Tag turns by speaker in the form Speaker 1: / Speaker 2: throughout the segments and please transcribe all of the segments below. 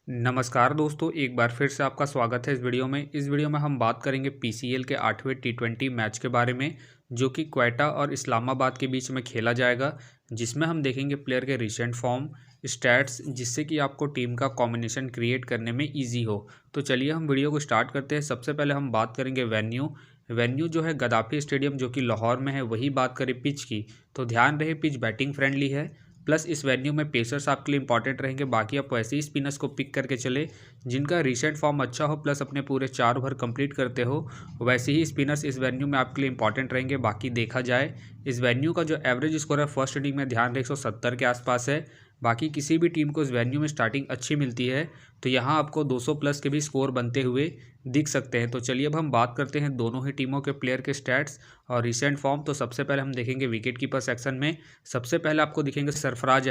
Speaker 1: नमस्कार दोस्तों, एक बार फिर से आपका स्वागत है इस वीडियो में। इस वीडियो में हम बात करेंगे पीसीएल के 8वें टी20 मैच के बारे में, जो कि क्वेटा और इस्लामाबाद के बीच में खेला जाएगा, जिसमें हम देखेंगे प्लेयर के रिसेंट फॉर्म, स्टैट्स, जिससे कि आपको टीम का कॉम्बिनेशन क्रिएट करने में ईजी हो। तो चलिए हम वीडियो को स्टार्ट करते हैं। सबसे पहले हम बात करेंगे वेन्यू जो है गद्दाफी स्टेडियम, जो कि लाहौर में है। वही बात करें पिच की, तो ध्यान रहे पिच बैटिंग फ्रेंडली है, प्लस इस वेन्यू में पेसर्स आपके लिए इंपॉर्टेंट रहेंगे। बाकी आप वैसे ही स्पिनर्स को पिक करके चले जिनका रिसेंट फॉर्म अच्छा हो, प्लस अपने पूरे 4 ओवर कंप्लीट करते हो। वैसे ही स्पिनर्स इस वेन्यू में आपके लिए इंपॉर्टेंट रहेंगे। बाकी देखा जाए इस वेन्यू का जो एवरेज स्कोर है फर्स्ट इनिंग में ध्यान रहे 170 के आसपास है। बाकी किसी भी टीम को इस वेन्यू में स्टार्टिंग अच्छी मिलती है तो यहाँ आपको 200 प्लस के भी स्कोर बनते हुए दिख सकते हैं। तो चलिए अब हम बात करते हैं दोनों ही टीमों के प्लेयर के स्टैट्स और रिसेंट फॉर्म। तो सबसे पहले हम देखेंगे विकेट कीपर सेक्शन में। सबसे पहले आपको दिखेंगे सरफराज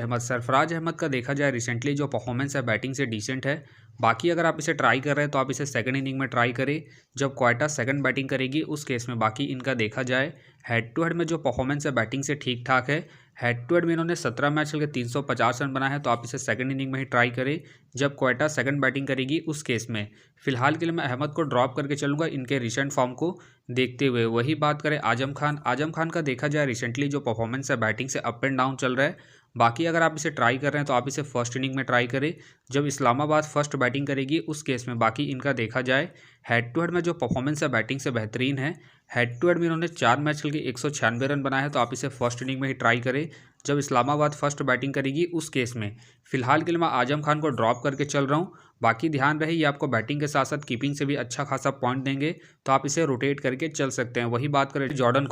Speaker 1: अहमद का देखा जाए रिसेंटली जो परफॉर्मेंस है बैटिंग से डिसेंट है। बाकी अगर आप इसे ट्राई कर रहे हैं तो आप इसे सेकंड इनिंग में ट्राई करें जब क्वेटा सेकंड बैटिंग करेगी उस केस में। बाकी इनका देखा जाए हेड टू हेड में जो परफॉर्मेंस है बैटिंग से ठीक ठाक है। हेड टू हेड में इन्होंने 17 मैच खेल के 350 रन बनाए हैं, तो आप इसे सेकंड इनिंग में ही ट्राई करें जब क्वेटा सेकंड बैटिंग करेगी उस केस में। फिलहाल के लिए मैं अहमद को ड्रॉप करके चलूँगा इनके रिसेंट फॉर्म को देखते हुए। वही बात करें आजम खान का देखा जाए रिसेंटली जो परफॉर्मेंस है बैटिंग से अप एंड डाउन चल रहा है। बाकी अगर आप इसे ट्राई कर रहे हैं तो आप इसे फर्स्ट इनिंग में ट्राई करें जब इस्लामाबाद फर्स्ट बैटिंग करेगी उस केस में। बाकी इनका देखा जाए हेड टू हेड में जो परफॉर्मेंस है बैटिंग से बेहतरीन है। हेड टू हेड में इन्होंने 4 मैच खेल के 196 रन बनाए हैं, तो आप इसे फर्स्ट इनिंग में ही ट्राई करें जब इस्लामाबाद फर्स्ट बैटिंग करेगी उस केस में। फिलहाल के लिए मैं आजम खान को ड्रॉप करके चल रहा हूँ। बाकी ध्यान रहे ये आपको बैटिंग के साथ साथ कीपिंग से भी अच्छा खासा पॉइंट देंगे, तो आप इसे रोटेट करके चल सकते हैं। वही बात करें जॉर्डन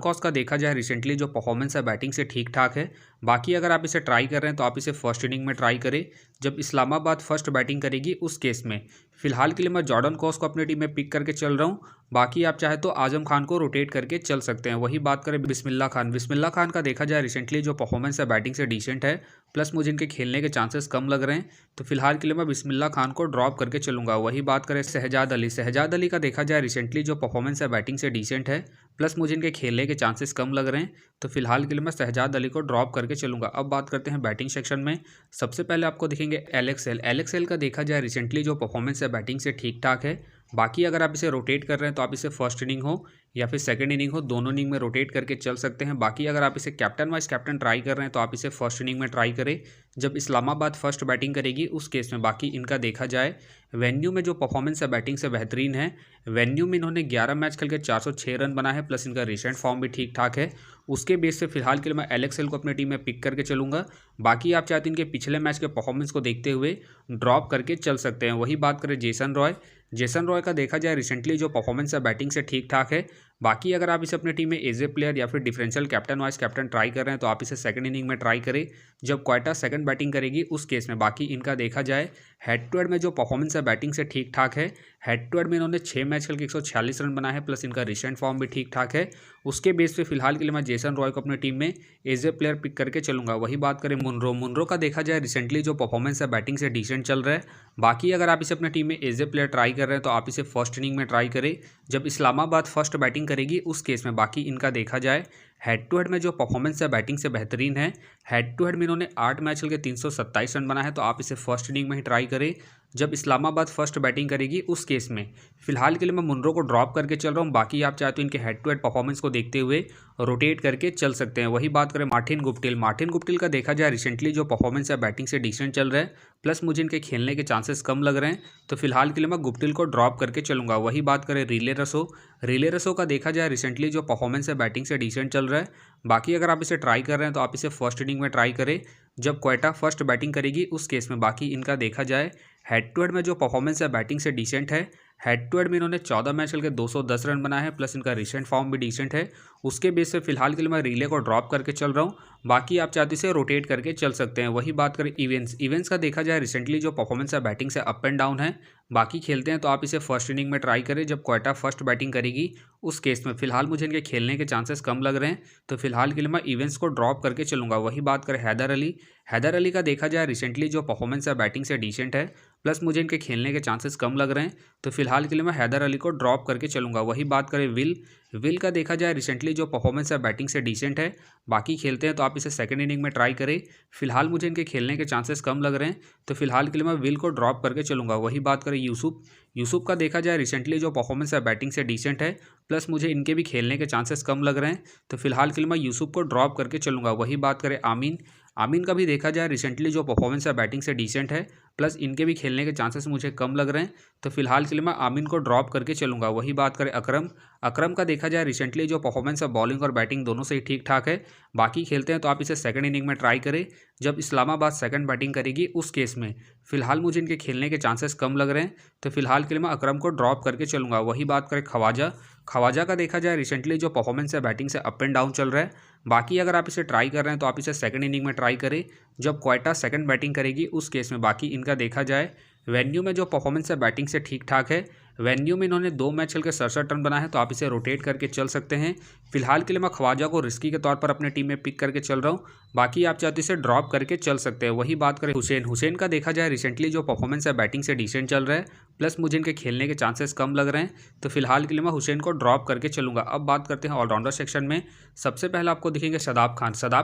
Speaker 1: कॉस का देखा जाए रिसेंटली जो परफॉर्मेंस है बैटिंग से ठीक ठाक है। बाकी अगर आप इसे ट्राई कर रहे हैं तो आप इसे फर्स्ट इनिंग में ट्राई करें जब इस्लामाबाद फर्स्ट बैटिंग करेगी उस केस में। फिलहाल के लिए मैं जॉर्डन कॉस को अपनी टीम में पिक करके चल रहा हूँ। बाकी आप चाहे तो आजम खान को रोटेट करके चल सकते हैं। वही बात करें बिस्मिल्लाह खान का देखा जाए रिसेंटली जो परफॉर्मेंस है बैटिंग से डिसेंट है, प्लस मुझे इनके खेलने के चांसेस कम लग रहे हैं, तो फिलहाल के लिए मैं बिस्मिल्लाह खान को ड्रॉप करके चलूंगा। वही बात करें शहजाद अली का देखा जाए रिसेंटली जो परफॉर्मेंस है बैटिंग से डिसेंट है, प्लस मुझे इनके खेलने के चांसेस कम लग रहे हैं, तो फिलहाल के लिए मैं शहजाद अली को ड्रॉप करके चलूंगा। अब बात करते हैं बैटिंग सेक्शन में। सबसे पहले आपको दिखेंगे एलेक्स हेल का देखा जाए रिसेंटली जो परफॉर्मेंस है बैटिंग से ठीक ठाक है। बाकी अगर आप इसे रोटेट कर रहे हैं तो आप इसे फर्स्ट इनिंग हो या फिर सेकंड इनिंग हो, दोनों इनिंग में रोटेट करके चल सकते हैं। बाकी अगर आप इसे कैप्टन वाइस कैप्टन ट्राई कर रहे हैं तो आप इसे फर्स्ट इनिंग में ट्राई करें जब इस्लामाबाद फर्स्ट बैटिंग करेगी उस केस में। बाकी इनका देखा जाए वेन्यू में जो परफॉर्मेंस है बैटिंग से बेहतरीन है। वेन्यू में इन्होंने 11 मैच खेल के 406 रन बनाए हैं, प्लस इनका रिसेंट फॉर्म भी ठीक ठाक है। उसके बेस से फिलहाल के लिए मैं एलेक्स हेल को अपनी टीम में पिक करके चलूंगा। बाकी आप चाहते हैं इनके पिछले मैच के परफॉर्मेंस को देखते हुए ड्रॉप करके चल सकते हैं। वही बात करें जेसन रॉय का देखा जाए रिसेंटली जो परफॉर्मेंस है बैटिंग से ठीक ठाक है। बाकी अगर आप इसे अपने टीम में एज ए प्लेयर या फिर differential captain vice captain try कर रहे हैं तो आप इसे सेकंड इनिंग में ट्राई करें जब क्वेटा सेकंड बैटिंग करेगी उस केस में। बाकी इनका देखा जाए हेड टू हेड में जो परफॉर्मेंस है बैटिंग से ठीक ठाक है। हेड टू हेड में इन्होंने 6 मैच खेल के 146 रन बनाए हैं, प्लस इनका रिसेंट फॉर्म भी ठीक ठाक है। उसके बेस पे फिलहाल के लिए मैं जेसन रॉय को अपनी टीम में एज ए प्लेयर पिक करके चलूंगा। वही बात करें मुनरो का देखा जाए रिसेंटली जो परफॉर्मेंस है बैटिंग से डिसेंट चल रहा है। बाकी अगर आप इसे अपनी टीम में एज ए प्लेयर ट्राई कर रहे हैं तो आप इसे फर्स्ट इनिंग में ट्राई करें जब इस्लामाबाद फर्स्ट बैटिंग करेगी उस केस में। बाकी इनका देखा जाए हेड टू हेड में जो परफॉर्मेंस है बैटिंग से बेहतरीन है। हेड टू हेड में इन्होंने 8 मैच खेल के 327 रन बनाए हैं, तो आप इसे फर्स्ट इनिंग में ही ट्राई करें जब इस्लामाबाद फर्स्ट बैटिंग करेगी उस केस में। फिलहाल के लिए मैं मुनरो को ड्रॉप करके चल रहा हूँ। बाकी आप चाहे तो इनके हेड टू हेड परफॉर्मेंस को देखते हुए रोटेट करके चल सकते हैं। वही बात करें मार्टिन गुप्टिल का देखा जाए रिसेंटली जो परफॉर्मेंस है बैटिंग से डिसेंट चल रहा है, प्लस मुझे इनके खेलने के चांसेस कम लग रहे हैं, तो फिलहाल के लिए मैं गुप्टिल को ड्रॉप करके चलूंगा। वही बात करें रिले रसो का देखा जाए रिसेंटली जो परफॉर्मेंस है बैटिंग से डिसेंट चल रहा है। बाकी अगर आप इसे ट्राई कर रहे हैं तो आप इसे फर्स्ट इनिंग में ट्राई करें जब क्वेटा फर्स्ट बैटिंग करेगी उस केस में। बाकी इनका देखा जाए हेड टू हेड में जो परफॉर्मेंस है बैटिंग से डिसेंट है। हेड टू हेड में इन्होंने 14 मैच खेल के 210 रन बनाए हैं, प्लस इनका रिसेंट फॉर्म भी डिसेंट है। उसके बेस पे फिलहाल के लिए मैं रिले को ड्रॉप करके चल रहा हूँ। बाकी आप चाहते इसे रोटेट करके चल सकते हैं। वही बात करें इवेंट्स का देखा जाए रिसेंटली जो परफॉर्मेंस है बैटिंग से अप एंड डाउन है। बाकी खेलते हैं तो आप इसे फर्स्ट इनिंग में ट्राई करें जब क्वेटा फर्स्ट बैटिंग करेगी उस केस में। फिलहाल मुझे इनके खेलने के चांसेस कम लग रहे हैं, तो फिलहाल के लिए मैं इवेंट्स को ड्रॉप करके चलूंगा। वही बात करें हैदर अली का देखा जाए रिसेंटली जो परफॉर्मेंस है बैटिंग से डिसेंट है। प्लस मुझे इनके खेलने के चांसेस कम लग रहे हैं, तो फिलहाल के लिए मैं हैदर अली को ड्रॉप करके चलूँगा। वही बात करें विल का देखा जाए रिसेंटली जो परफॉर्मेंस है बैटिंग से डिसेंट है, बाकी खेलते हैं तो आप इसे सेकंड इनिंग में ट्राई करें। फिलहाल मुझे इनके खेलने के चांसेस कम लग रहे हैं, तो फिलहाल के लिए मैं विल को ड्रॉप करके चलूँगा। वही बात करें यूसुफ का देखा जाए रिसेंटली जो परफॉर्मेंस है बैटिंग से डिसेंट है, प्लस मुझे इनके भी खेलने के चांसेस कम लग रहे हैं, तो फिलहाल के लिए मैं यूसुफ को ड्रॉप करके चलूँगा। वही बात करें आमीन का भी देखा जाए रिसेंटली जो परफॉर्मेंस है बैटिंग से डिसेंट है, प्लस इनके भी खेलने के चांसेस मुझे कम लग रहे हैं, तो फिलहाल के लिए मैं आमीन को ड्रॉप करके चलूँगा। वही बात करें अकरम का देखा जाए रिसेंटली जो परफॉर्मेंस है बॉलिंग और बैटिंग दोनों से ही ठीक ठाक है, बाकी खेलते हैं तो आप इसे सेकंड इनिंग में ट्राई करें। जब इस्लामाबाद सेकंड बैटिंग करेगी उस केस में फिलहाल मुझे इनके खेलने के चांसेस कम लग रहे हैं, तो फिलहाल के लिए मैं अकरम को ड्रॉप करके चलूँगा। वही बात करें ख्वाजा का देखा जाए रिसेंटली जो परफॉर्मेंस है बैटिंग से अप एंड डाउन चल रहा है, बाकी अगर आप इसे ट्राई कर रहे हैं तो आप इसे सेकंड इनिंग में ट्राई करें। जब क्वेटा सेकंड बैटिंग करेगी उस केस में बाकी इनका देखा जाए। वेन्यू में जो परफॉर्मेंस है बैटिंग से ठीक ठाक है, वेन्यू में इन्होंने 2 मैच खेल के 67 रन बनाए हैं, तो आप इसे रोटेट करके चल सकते हैं। फिलहाल के लिए मैं ख्वाजा को रिस्की के तौर पर अपने टीम में पिक करके चल रहा हूँ, बाकी आप चाहते इसे ड्रॉप करके चल सकते हैं। वही बात करें हुसैन का देखा जाए रिसेंटली जो परफॉर्मेंस है बैटिंग से डिसेंट चल रहा है, प्लस मुझे इनके खेलने के चांसेस कम लग रहे हैं, तो फिलहाल के लिए मैं हुसैन को ड्रॉप करके चलूँगा। अब बात करते हैं ऑलराउंडर सेक्शन में। सबसे पहले आपको दिखेंगे शदाब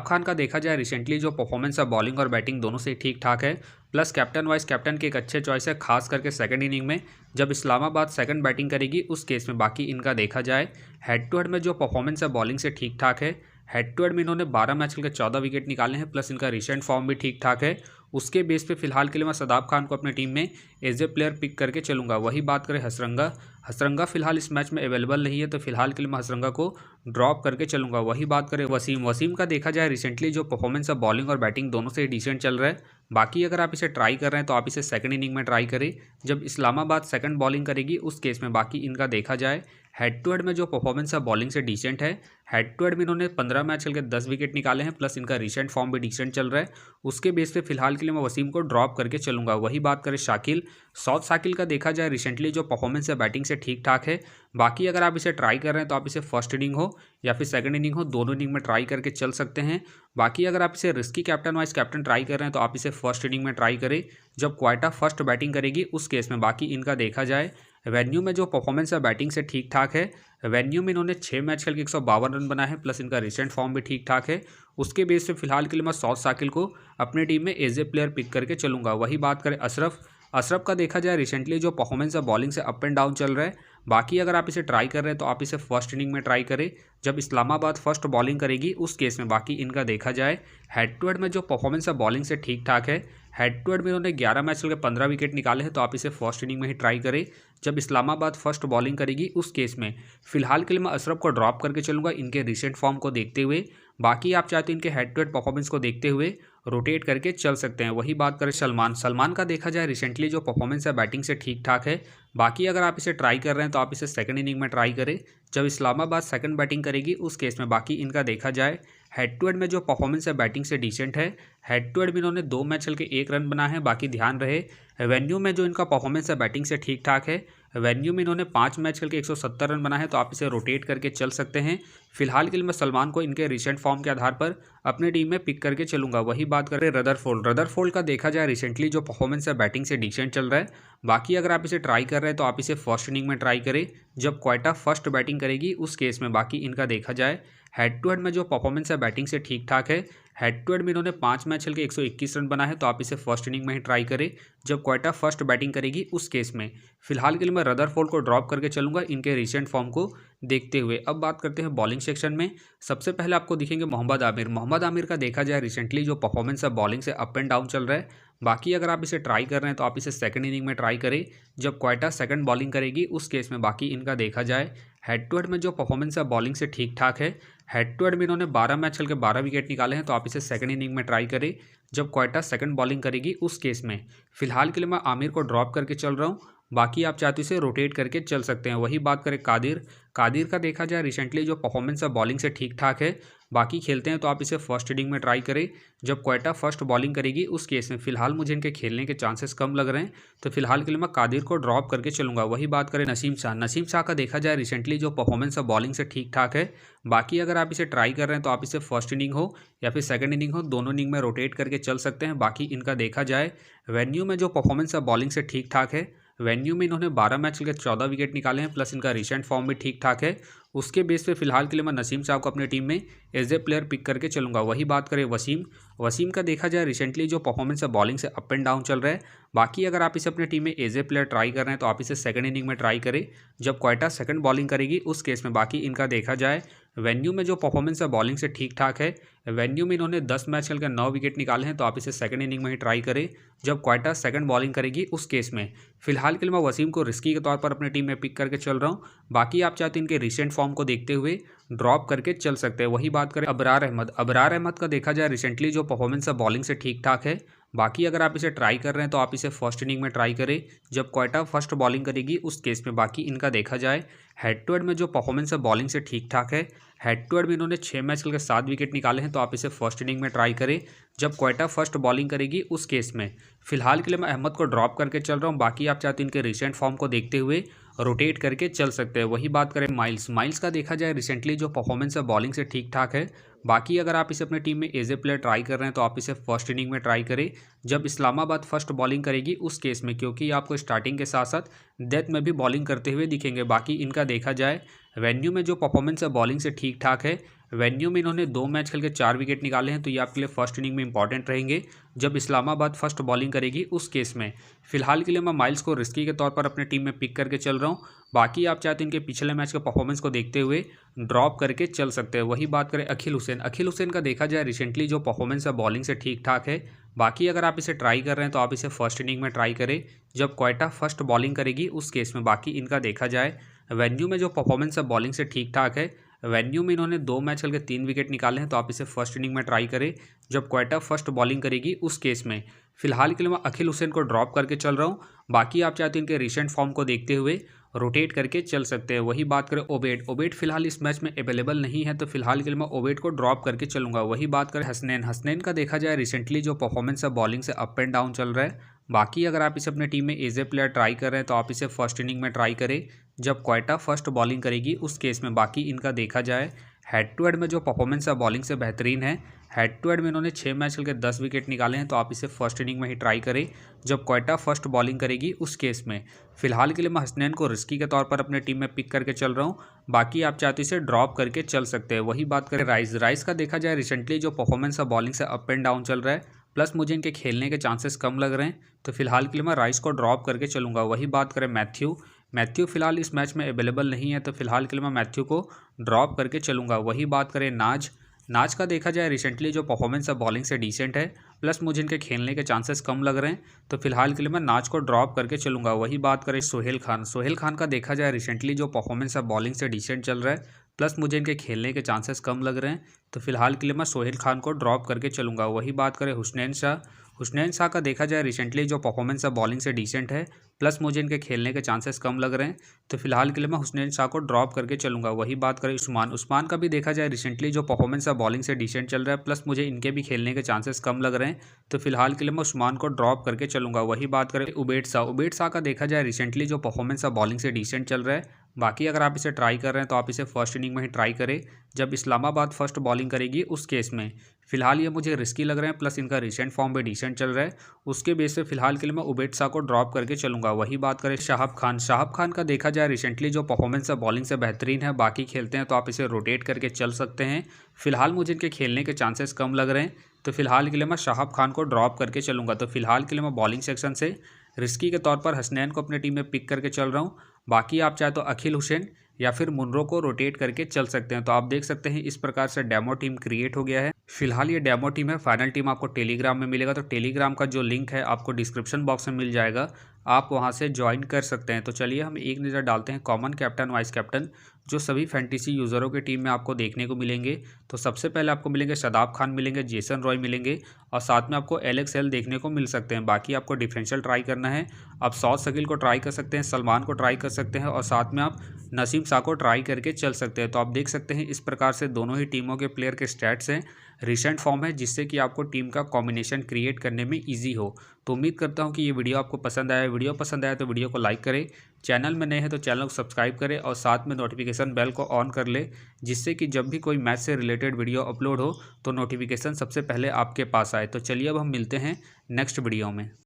Speaker 1: खान का देखा जाए रिसेंटली जो परफॉर्मेंस है बॉलिंग और बैटिंग दोनों से ठीक ठाक है, प्लस कैप्टन वाइस कैप्टन की एक अच्छे चॉइस है, खास करके सेकंड इनिंग में जब इस्लामाबाद सेकंड बैटिंग करेगी उस केस में बाकी इनका देखा जाए। हेड टू हेड में जो परफॉर्मेंस है बॉलिंग से ठीक ठाक है, हेड टू हेड में इन्होंने 12 मैच खेल के 14 विकेट निकाले हैं, प्लस इनका रिसेंट फॉर्म भी ठीक ठाक है। उसके बेस पे फिलहाल के लिए मैं शदाब खान को अपनी टीम में एज ए प्लेयर पिक करके चलूँगा। वही बात करें हसरंगा फिलहाल इस मैच में अवेलेबल नहीं है, तो फिलहाल के लिए मैं हसरंगा को ड्रॉप करके चलूँगा। वही बात करें वसीम का देखा जाए रिसेंटली जो परफॉर्मेंस है बॉलिंग और बैटिंग दोनों से डिसेंट चल रहा है, बाकी अगर आप इसे ट्राई कर रहे हैं तो आप इसे सेकंड इनिंग में ट्राई करें। जब इस्लामाबाद सेकंड बॉलिंग करेगी उस केस में बाकी इनका देखा जाए। हेड टू हेड में जो परफॉर्मेंस है बॉलिंग से डिसेंट है, हेड टू हेड में इन्होंने 15 मैच खेल के 10 विकेट निकाले हैं, प्लस इनका रिसेंट फॉर्म भी डिसेंट चल रहा है। उसके बेस पे फिलहाल के लिए मैं वसीम को ड्रॉप करके चलूँगा। वही बात करें शाकिल का देखा जाए रिसेंटली जो परफॉर्मेंस है बैटिंग से ठीक ठाक है, बाकी अगर आप इसे ट्राई कर रहे हैं तो आप इसे फर्स्ट इनिंग हो या फिर सेकंड इनिंग हो, दोनों इनिंग में ट्राई करके चल सकते हैं। बाकी अगर आप इसे risky captain vice captain try कर रहे हैं तो आप इसे फर्स्ट इनिंग में ट्राई करें। जब क्वेटा फर्स्ट बैटिंग करेगी उस केस में बाकी इनका देखा जाए। वेन्यू में जो परफॉर्मेंस है बैटिंग से ठीक ठाक है, वेन्यू में इन्होंने 6 मैच खेल के 152 रन बनाए हैं, प्लस इनका रिसेंट फॉर्म भी ठीक ठाक है। उसके बेस पे फिलहाल के लिए मैं सौद शाकिल को अपनी टीम में एज ए प्लेयर पिक करके चलूँगा। वही बात करें अशरफ का देखा जाए रिसेंटली जो परफॉर्मेंस है बॉलिंग से अप एंड डाउन चल रहा है, बाकी अगर आप इसे ट्राई कर रहे हैं तो आप इसे फर्स्ट इनिंग में ट्राई करें। जब इस्लामाबाद फर्स्ट बॉलिंग करेगी उस केस में बाकी इनका देखा जाए। हेड टू हेड में जो परफॉर्मेंस है बॉलिंग से ठीक ठाक है, हेड टू हेड में इन्होंने 11 मैच खेल के 15 विकेट निकाले हैं, तो आप इसे फर्स्ट इनिंग में ही ट्राई करें। जब इस्लामाबाद फर्स्ट बॉलिंग करेगी उस केस में फिलहाल के लिए मैं अशरफ को ड्रॉप करके चलूँगा इनके रिसेंट फॉर्म को देखते हुए। बाकी आप चाहते हैं इनके हेड टू हेड परफॉर्मेंस को देखते हुए रोटेट करके चल सकते हैं। वही बात करें सलमान का देखा जाए रिसेंटली जो परफॉर्मेंस है बैटिंग से ठीक ठाक है, बाकी अगर आप इसे ट्राई कर रहे हैं तो आप इसे सेकंड इनिंग में ट्राई करें। जब इस्लामाबाद सेकंड बैटिंग करेगी उस केस में बाकी इनका देखा जाए। हेड टू हेड में जो परफॉर्मेंस है बैटिंग से डिसेंट है, हेड टू हेड में इन्होंने 2 मैच खेल के 1 रन बनाए हैं, बाकी ध्यान रहे वेन्यू में जो इनका परफॉर्मेंस है बैटिंग से ठीक ठाक है, वेन्यू में इन्होंने 5 मैच खेल के 170 रन बनाए हैं, तो आप इसे रोटेट करके चल सकते हैं। फिलहाल के लिए मैं सलमान को इनके रिसेंट फॉर्म के आधार पर अपनी टीम में पिक करके चलूँगा। वही बात करें रदरफोल्ड का देखा जाए रिसेंटली जो परफॉर्मेंस है बैटिंग से डिसेंट चल रहा है, बाकी अगर आप इसे ट्राई कर रहे हैं तो आप इसे फर्स्ट इनिंग में ट्राई करें। जब क्वेटा फर्स्ट बैटिंग करेगी उस केस में बाकी इनका देखा जाए। हेड टू हेड में जो परफॉर्मेंस है बैटिंग से ठीक ठाक है, हेड टू हेड में इन्होंने 5 मैच खेल के 121 रन बनाए हैं, तो आप इसे फर्स्ट इनिंग में ही ट्राई करें। जब क्वेटा फर्स्ट बैटिंग करेगी उस केस में फिलहाल के लिए मैं रदरफोल्ड को ड्रॉप करके चलूँगा इनके रिसेंट फॉर्म को देखते हुए। अब बात करते हैं बॉलिंग सेक्शन में। सबसे पहले आपको दिखेंगे मोहम्मद आमिर का देखा जाए रिसेंटली जो परफॉर्मेंस है बॉलिंग से अप एंड डाउन चल रहा है, बाकी अगर आप इसे ट्राई कर रहे हैं तो आप इसे सेकंड इनिंग में ट्राई करें। जब क्वेटा सेकंड बॉलिंग करेगी उस केस में बाकी इनका देखा जाए। हेड टू हेड में जो परफॉर्मेंस है बॉलिंग से ठीक ठाक है, हेड टू हेड में इन्होंने 12 मैच खेल के 12 विकेट निकाले हैं, तो आप इसे सेकंड इनिंग में ट्राई करें। जब क्वेटा सेकंड बॉलिंग करेगी उस केस में फिलहाल के लिए मैं आमिर को ड्रॉप करके चल रहा हूँ, बाकी आप चाहते इसे रोटेट करके चल सकते हैं। वही बात करें कादिर का देखा जाए रिसेंटली जो परफॉर्मेंस है बॉलिंग से ठीक ठाक है, बाकी खेलते हैं तो आप इसे फर्स्ट इनिंग में ट्राई करें जब क्वेटा फर्स्ट बॉलिंग करेगी उस केस में। फिलहाल मुझे इनके खेलने के चांसेस कम लग रहे हैं, तो फिलहाल के लिए मैं कादिर को ड्रॉप करके चलूंगा। वही बात करें नसीम शाह, नसीम शाह का देखा जाए रिसेंटली जो परफॉर्मेंस है बॉलिंग से ठीक ठाक है। बाकी अगर आप इसे ट्राई कर रहे हैं तो आप इसे फर्स्ट इनिंग हो या फिर सेकंड इनिंग हो, दोनों इनिंग में रोटेट करके चल सकते हैं। बाकी इनका देखा जाए वेन्यू में जो परफॉर्मेंस है बॉलिंग से ठीक ठाक है। वेन्यू में इन्होंने 12 मैच के 14 विकेट निकाले हैं, प्लस इनका रिसेंट फॉर्म भी ठीक ठाक है। उसके बेस पे फिलहाल के लिए मैं नसीम शाह को अपनी टीम में एज ए प्लेयर पिक करके चलूंगा। वही बात करें वसीम, वसीम का देखा जाए रिसेंटली जो परफॉर्मेंस है बॉलिंग से अप एंड डाउन चल रहा है। बाकी अगर आप इसे अपनी टीम में एज ए प्लेयर ट्राई कर रहे हैं तो आप इसे सेकंड इनिंग में ट्राई करें जब क्वेटा सेकंड बॉलिंग करेगी उस केस में। बाकी इनका देखा जाए वेन्यू में जो परफॉर्मेंस है बॉलिंग से ठीक ठाक है। वेन्यू में इन्होंने 10 मैच खेलकर 9 विकेट निकाले हैं, तो आप इसे सेकंड इनिंग में ही ट्राई करें जब क्वेटा सेकंड बॉलिंग करेगी उस केस में। फिलहाल के लिए मैं वसीम को रिस्की के तौर पर अपनी टीम में पिक करके चल रहा हूँ। बाकी आप चाहते हैं इनके रिसेंट फॉर्म को देखते हुए ड्रॉप करके चल सकते हैं। वही बात करें अबरार अहमद, अबरार अहमद का देखा जाए रिसेंटली जो परफॉर्मेंस है बॉलिंग से ठीक ठाक है। बाकी अगर आप इसे ट्राई कर रहे हैं तो आप इसे फर्स्ट इनिंग में ट्राई करें जब क्वेटा फर्स्ट बॉलिंग करेगी उस केस में। बाकी इनका देखा जाए हेड टू हेड में जो परफॉर्मेंस है बॉलिंग से ठीक ठाक है। हेड टू हेड में इन्होंने 6 मैच खेलकर 7 विकेट निकाले हैं, तो आप इसे फर्स्ट इनिंग में ट्राई करें जब क्वेटा फर्स्ट बॉलिंग करेगी उस केस में। फिलहाल के लिए मैं अहमद को ड्रॉप करके चल रहा हूँ। बाकी आप चाहते हैं इनके रिसेंट फॉर्म को देखते हुए रोटेट करके चल सकते हैं। वही बात करें माइल्स, माइल्स का देखा जाए रिसेंटली जो परफॉर्मेंस है बॉलिंग से ठीक ठाक है। बाकी अगर आप इसे अपनी टीम में एज ए प्लेयर ट्राई कर रहे हैं तो आप इसे फर्स्ट इनिंग में ट्राई करें जब इस्लामाबाद फर्स्ट बॉलिंग करेगी उस केस में, क्योंकि आपको स्टार्टिंग के साथ साथ डेथ में भी बॉलिंग करते हुए दिखेंगे। बाकी इनका देखा जाए वेन्यू में जो परफॉर्मेंस है बॉलिंग से ठीक ठाक है। वेन्यू में इन्होंने 2 मैच खेल के 4 विकेट निकाले हैं, तो ये आपके लिए फर्स्ट इनिंग में इंपॉर्टेंट रहेंगे जब इस्लामाबाद फर्स्ट बॉलिंग करेगी उस केस में। फिलहाल के लिए मैं माइल्स को रिस्की के तौर पर अपने टीम में पिक करके चल रहा हूँ। बाकी आप चाहते हैं इनके पिछले मैच के परफॉर्मेंस को देखते हुए ड्रॉप करके चल सकते हैं। वही बात करें अखिल हुसैन, अखिल हुसैन का देखा जाए रिसेंटली जो परफॉर्मेंस है बॉलिंग से ठीक ठाक है। बाकी अगर आप इसे ट्राई कर रहे हैं तो आप इसे फर्स्ट इनिंग में ट्राई करें जब क्वेटा फर्स्ट बॉलिंग करेगी उस केस में। बाकी इनका देखा जाए वेन्यू में जो परफॉर्मेंस है बॉलिंग से ठीक ठाक है। वेन्यू में इन्होंने 2 मैच खेल के 3 विकेट निकाले हैं, तो आप इसे फर्स्ट इनिंग में ट्राई करें जब क्वेटा फर्स्ट बॉलिंग करेगी उस केस में। फिलहाल के लिए मैं अखिल हुसैन को ड्रॉप करके चल रहा हूँ। बाकी आप चाहते हैं इनके रिसेंट फॉर्म को देखते हुए रोटेट करके चल सकते हैं। वही बात करें ओबेड, ओबेड फिलहाल इस मैच में अवेलेबल नहीं है, तो फिलहाल के लिए मैं ओबेड को ड्रॉप करके चलूंगा। वही बात करें हसनैन, हसनैन का देखा जाए रिसेंटली जो परफॉर्मेंस है बॉलिंग से अप एंड डाउन चल रहा है। बाकी अगर आप इसे अपने टीम में एज ए प्लेयर ट्राई कर रहे हैं तो आप इसे फर्स्ट इनिंग में ट्राई करें जब क्वेटा फर्स्ट बॉलिंग करेगी उस केस में। बाकी इनका देखा जाए हेड टू हेड में जो परफॉर्मेंस है बॉलिंग से बेहतरीन है। हेड टू हेड में इन्होंने 6 मैच खेल के 10 विकेट निकाले हैं, तो आप इसे फर्स्ट इनिंग में ही ट्राई करें जब क्वेटा फर्स्ट बॉलिंग करेगी उस केस में। फिलहाल के लिए मैं हसनैन को रिस्की के तौर पर अपने टीम में पिक करके चल रहा हूँ। बाकी आप चाहते इसे ड्रॉप करके चल सकते हैं। वही बात करें राइस, राइस का देखा जाए रिसेंटली जो परफॉर्मेंस है बॉलिंग से अप एंड डाउन चल रहा है, प्लस मुझे इनके खेलने के चांसेस कम लग रहे हैं, तो फिलहाल के लिए मैं राइस को ड्रॉप करके चलूंगा। वही बात करें मैथ्यू, मैथ्यू फिलहाल इस मैच में अवेलेबल नहीं है, तो फिलहाल के लिए मैं मैथ्यू को ड्रॉप करके चलूंगा। वही बात करें नाज, नाज का देखा जाए रिसेंटली जो परफॉर्मेंस है बॉलिंग से डिसेंट है, प्लस मुझे इनके खेलने के चांसेस कम लग रहे हैं, तो फिलहाल के लिए मैं नाज को ड्रॉप करके चलूंगा। वही बात करें सोहेल खान, सोहेल खान का देखा जाए रिसेंटली जो परफॉर्मेंस है बॉलिंग से डिसेंट चल रहा है, प्लस मुझे इनके खेलने के चांसेस कम लग रहे हैं, तो फिलहाल के लिए मैं सोहेल खान को ड्रॉप करके चलूंगा। वही बात करें हुसनैन शाह, हुसनैन शाह का देखा जाए रिसेंटली जो परफॉर्मेंस है बॉलिंग से डिसेंट है, प्लस मुझे इनके खेलने के चांसेस कम लग रहे हैं, तो फिलहाल के लिए मैं हुसनैन शाह को ड्रॉप करके चलूंगा। वही बात करें उस्मान, उस्मान का भी देखा जाए रिसेंटली जो परफॉर्मेंस है बॉलिंग से डिसेंट चल रहा है, प्लस मुझे इनके भी खेलने के चांसेस कम लग रहे हैं, तो फिलहाल के लिए मैं उस्मान को ड्रॉप करके चलूंगा। वही बात करें उबेड शाह, उबेड शाह का देखा जाए रिसेंटली जो परफॉर्मेंस है बॉलिंग से डिसेंट चल रहा है। बाकी अगर आप इसे ट्राई कर रहे हैं तो आप इसे फर्स्ट इनिंग में ही ट्राई करें जब इस्लामाबाद फर्स्ट बॉलिंग करेगी उस केस में। फिलहाल ये मुझे रिस्की लग रहे हैं, प्लस इनका रिसेंट फॉर्म भी डिसेंट चल रहा है, उसके बेस पे फिलहाल के लिए मैं उबेड शाह को ड्रॉप करके चलूंगा। वही बात करें शाहब खान, शाहब खान का देखा जाए रिसेंटली जो परफॉर्मेंस है बॉलिंग से बेहतरीन है। बाकी खेलते हैं तो आप इसे रोटेट करके चल सकते हैं। फिलहाल मुझे इनके खेलने के चांसेस कम लग रहे हैं, तो फिलहाल के लिए मैं शाहब खान को ड्रॉप करके चलूंगा। तो फिलहाल के लिए मैं बॉलिंग सेक्शन से रिस्की के तौर पर हसनैन को अपने टीम में पिक करके चल रहा हूँ। बाकी आप चाहे तो अखिल हुसैन या फिर मुनरो को रोटेट करके चल सकते हैं। तो आप देख सकते हैं इस प्रकार से डेमो टीम क्रिएट हो गया है। फिलहाल ये डेमो टीम है, फाइनल टीम आपको टेलीग्राम में मिलेगा, तो टेलीग्राम का जो लिंक है आपको डिस्क्रिप्शन बॉक्स में मिल जाएगा, आप वहां से ज्वाइन कर सकते हैं। तो चलिए हम एक नज़र डालते हैं कॉमन कैप्टन वाइस कैप्टन जो सभी फैंटेसी यूज़रों की टीम में आपको देखने को मिलेंगे। तो सबसे पहले आपको मिलेंगे शादाब खान मिलेंगे, जेसन रॉय मिलेंगे, और साथ में आपको एलेक्स हेल देखने को मिल सकते हैं। बाकी आपको डिफरेंशियल ट्राई करना है, आप सौद शकील को ट्राई कर सकते हैं, सलमान को ट्राई कर सकते हैं, और साथ में आप नसीम सा को ट्राई करके चल सकते हैं। तो आप देख सकते हैं इस प्रकार से दोनों ही टीमों के प्लेयर के स्टैट्स हैं, रिसेंट फॉर्म है, जिससे कि आपको टीम का कॉम्बिनेशन क्रिएट करने में ईजी हो। तो उम्मीद करता हूँ कि ये वीडियो आपको पसंद आया। वीडियो पसंद आया तो वीडियो को लाइक करें, चैनल में नए हैं तो चैनल को सब्सक्राइब करें और साथ में नोटिफिकेशन बेल को ऑन कर ले, जिससे कि जब भी कोई मैच से रिलेटेड वीडियो अपलोड हो तो नोटिफिकेशन सबसे पहले आपके पास आए। तो चलिए अब हम मिलते हैं नेक्स्ट वीडियो में।